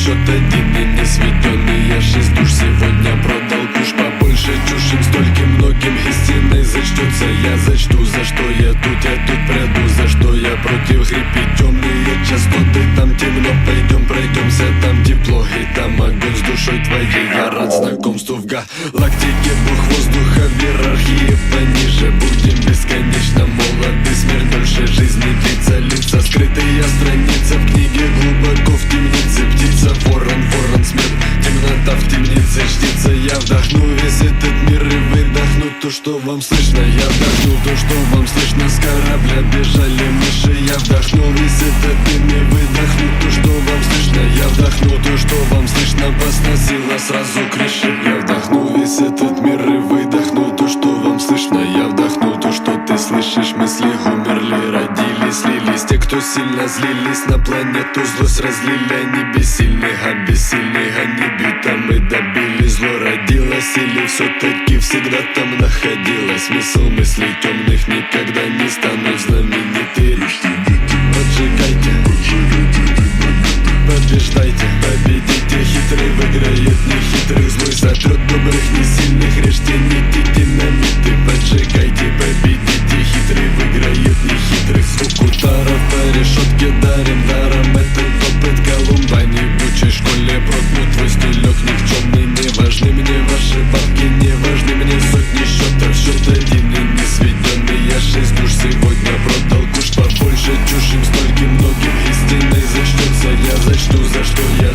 счет один и не сведенный. Я 6 душ сегодня продал куш побольше, чушь им стольким многим истиной зачтется. Я зачту, за что я тут пряду, за что я против хрипи темные частоты. Там темно, пойдем пройдемся, там тепло и там огонь с душой твоей. Я рад знакомству в галактике, бог воздуха в иерархии пониже. Будем бесконечно молоды, смерть дольше жизни длится. Лица скрытые страница в книге, глубоко в темнице. Птица, ворон, ворон, смерть, темнота в темнице чтится. Я вдохну весь этот мир и выдохну то, что вам слышно. Я вдохну то, что вам слышно. С корабля бежали мыши. Я вдохнул весь этот дым и выдохну то, что вам слышно. Я вдохну то, что вам слышно. Посносило сразу крыши. Я вдохну весь этот мир и выдохну то, что вам слышно. Я вдохну то, что ты слышишь. Мысли умерли, родились, слились. Те, кто сильно злились на планету, злость разлили. Они бессильны, обессильны, они бьют, а мы добили. Зло родилось или все-таки всегда там находилось. Смысл мыслей темных никогда не станут знаменитыми. Поджигайте, побеждайте, победите. Хитрый выиграет нехитрых, злой сотрет добрых, не сильных. Режьте нити, динамиты, поджигайте, победите. Хитрый выиграет нехитрых. Звук ударов по решетке дарим даром. Этот опыт Колумба не в учей школе проткнут. Твой стилек никчемный, не важны мне ваши бабки, не важны мне сотни счетов. Счет один и не сведенный. Я 6 душ сегодня продал куш побольше, чушь им стольким многим истиной зачтется. Я зачту, за что я